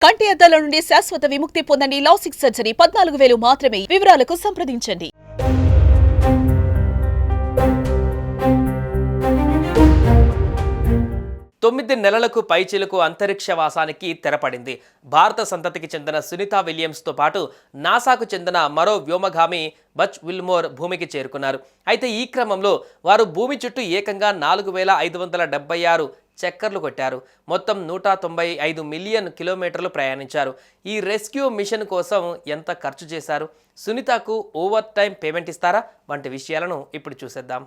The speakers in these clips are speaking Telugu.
కంటి అద్దాల నుండి శాశ్వత విముక్తి పొందండి. లాసిక్ సర్జరీ 14,000 మాత్రమే. వివరాలకు సంప్రదించండి. 9 నెలలకు పైచిలకు అంతరిక్ష వాసానికి తెరపడింది. భారత సంతతికి చెందిన సునీతా విలియమ్స్తో పాటు నాసాకు చెందిన మరో వ్యోమగామి బచ్ విల్మోర్ భూమికి చేరుకున్నారు. అయితే ఈ క్రమంలో వారు భూమి చుట్టూ ఏకంగా 4,576 చక్కర్లు కొట్టారు. మొత్తం 195 మిలియన్ కిలోమీటర్లు ప్రయాణించారు. ఈ రెస్క్యూ మిషన్ కోసం ఎంత ఖర్చు చేశారు, సునీతకు ఓవర్ టైం పేమెంట్ ఇస్తారా వంటి విషయాలను ఇప్పుడు చూసేద్దాం.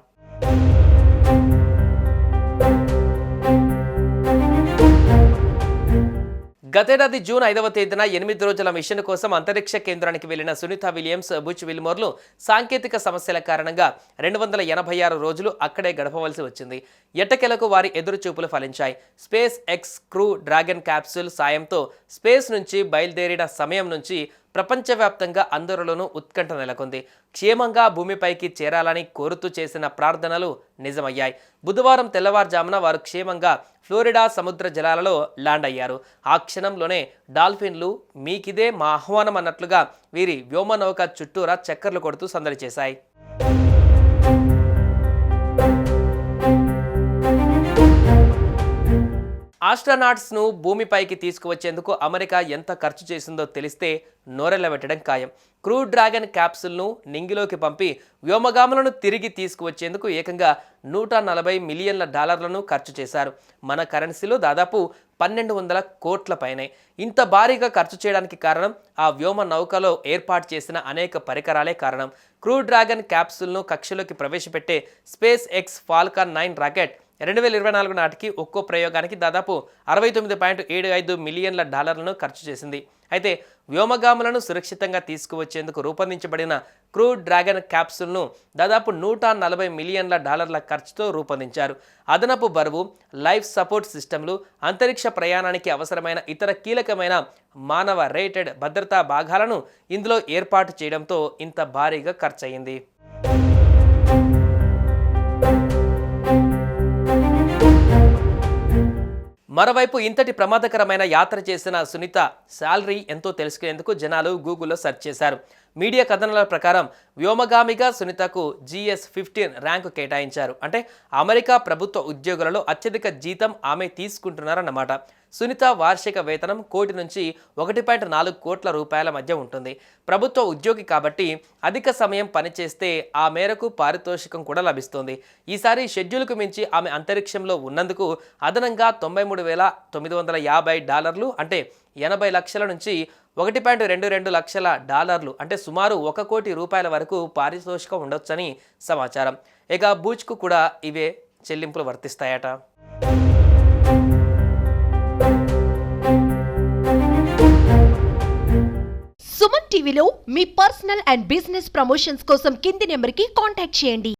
గతేడాది జూన్ 5వ తేదీన 8 రోజుల మిషన్ కోసం అంతరిక్ష కేంద్రానికి వెళ్లిన సునీతా విలియమ్స్, బుచ్ విల్మోర్లు సాంకేతిక సమస్యల కారణంగా 286 రోజులు అక్కడే గడపవలసి వచ్చింది. ఎట్టకేలకు వారి ఎదురుచూపులు ఫలించాయి. SpaceX Crew Dragon capsule సాయంతో స్పేస్ నుంచి బయలుదేరిన సమయం నుంచి ప్రపంచవ్యాప్తంగా అందరిలోనూ ఉత్కంఠ నెలకొంది. క్షేమంగా భూమిపైకి చేరాలని కోరుతూ చేసిన ప్రార్థనలు నిజమయ్యాయి. బుధవారం తెల్లవారుజామున వారు క్షేమంగా ఫ్లోరిడా సముద్ర జలాలలో ల్యాండ్ అయ్యారు. ఆ క్షణంలోనే డాల్ఫిన్లు మీకిదే మా ఆహ్వానం అన్నట్లుగా వీరి వ్యోమనౌక చుట్టూరా చక్కర్లు కొడుతూ సందడి చేశాయి. ఆస్ట్రోనాట్స్ను భూమిపైకి తీసుకువచ్చేందుకు అమెరికా ఎంత ఖర్చు చేసిందో తెలిస్తే నోరెళ్లబెట్టడం ఖాయం. క్రూ డ్రాగన్ క్యాప్సూల్ను నింగిలోకి పంపి వ్యోమగాములను తిరిగి తీసుకువచ్చేందుకు ఏకంగా $140 మిలియన్ల ఖర్చు చేశారు. మన కరెన్సీలో దాదాపు 1,200 కోట్ల పైనే. ఇంత భారీగా ఖర్చు చేయడానికి కారణం ఆ వ్యోమ నౌకలో ఏర్పాటు చేసిన అనేక పరికరాలే కారణం. క్రూ డ్రాగన్ క్యాప్సూల్ను కక్షలోకి ప్రవేశపెట్టే స్పేస్ ఎక్స్ ఫాల్కన్ 9 రాకెట్ 2024 నాటికి ఒక్కో ప్రయోగానికి దాదాపు $69.75 మిలియన్ల ఖర్చు చేసింది. అయితే వ్యోమగాములను సురక్షితంగా తీసుకువచ్చేందుకు రూపొందించబడిన క్రూ డ్రాగన్ క్యాప్సూల్ను దాదాపు $140 మిలియన్ల ఖర్చుతో రూపొందించారు. అదనపు బరువు, లైఫ్ సపోర్ట్ సిస్టమ్లు, అంతరిక్ష ప్రయాణానికి అవసరమైన ఇతర కీలకమైన మానవ రేటెడ్ భద్రతా భాగాలను ఇందులో ఏర్పాటు చేయడంతో ఇంత భారీగా ఖర్చయింది. మరోవైపు ఇంతటి ప్రమాదకరమైన యాత్ర చేసిన సునీత శాలరీ ఎంతో తెలుసుకునేందుకు జనాలు గూగుల్లో సెర్చ్ చేశారు. మీడియా కథనాల ప్రకారం వ్యోమగామిగా సునీతకు GS-15 ర్యాంకు కేటాయించారు. అంటే అమెరికా ప్రభుత్వ ఉద్యోగులలో అత్యధిక జీతం ఆమె తీసుకుంటున్నారన్నమాట. సునీత వార్షిక వేతనం కోటి నుంచి 1.4 కోట్ల రూపాయల మధ్య ఉంటుంది. ప్రభుత్వ ఉద్యోగి కాబట్టి అధిక సమయం పనిచేస్తే ఆ మేరకు పారితోషికం కూడా లభిస్తుంది. ఈసారి షెడ్యూల్కు మించి ఆమె అంతరిక్షంలో ఉన్నందుకు అదనంగా $93,950 అంటే 80 లక్షల నుంచి $1.22 లక్షల అంటే సుమారు 1 కోటి రూపాయల వరకు పారితోషికం ఉండొచ్చని సమాచారం. ఇక బూచ్కు కూడా ఇవే చెల్లింపులు వర్తిస్తాయట. సుమన్ టీవీలో మీ పర్సనల్ అండ్ బిజినెస్ ప్రమోషన్స్ కోసం కింది నెంబర్కి కాంటాక్ట్ చేయండి.